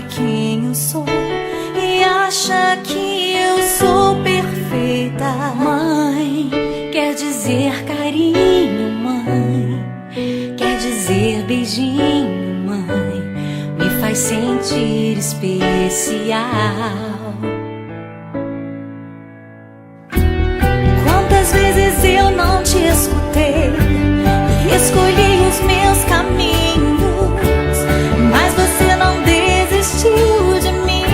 quem eu sou e acha que eu sou perfeita. Mãe, quer dizer carinho, mãe, quer dizer beijinho, mãe, me faz sentir especial. Quantas vezes eu não te escutei e escolhi os meus caminhos, mas você não desistiu de mim.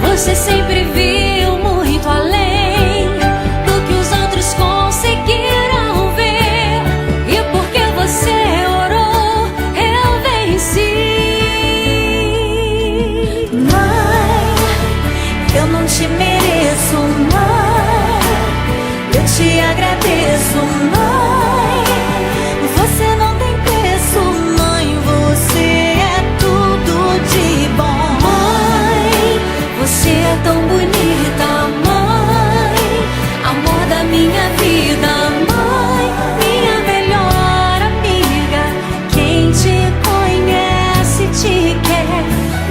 Você sempre viu muito além do que os outros conseguiram ver, e porque você orou, eu venci. Mãe, eu não te mereço, mãe, eu te agradeço, mãe, você não tem preço, mãe, você é tudo de bom. Mãe, você é tão bonita, mãe, amor da minha vida, mãe, minha melhor amiga, quem te conhece te quer.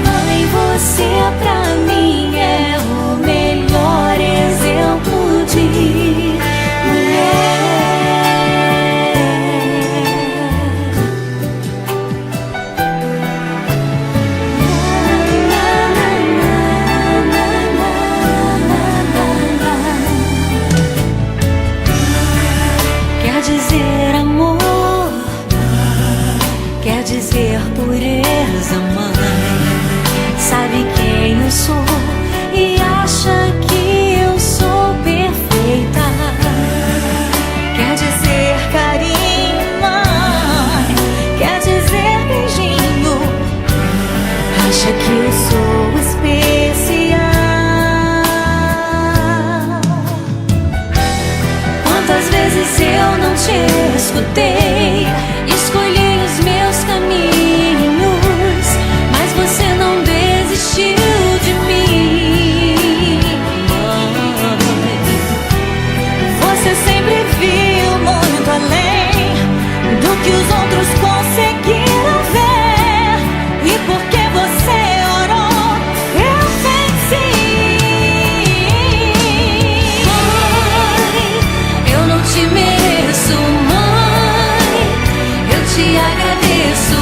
Mãe, você pra mim é o melhor exemplo de mulher. Quer dizer amor, quer dizer pureza, mãe, sabe quem eu sou e acha que eu sou perfeita. Quer dizer carinho, mãe, quer dizer beijinho, acha que eu sou especial. Quantas vezes eu não te escutei, escolhi os meus caminhos, mas você não desistiu de mim. Você sempre viu muito além do que os outros conseguiram ver, e porque você orou, eu venci. Mãe, eu não te mereço, mãe, eu te agradeço,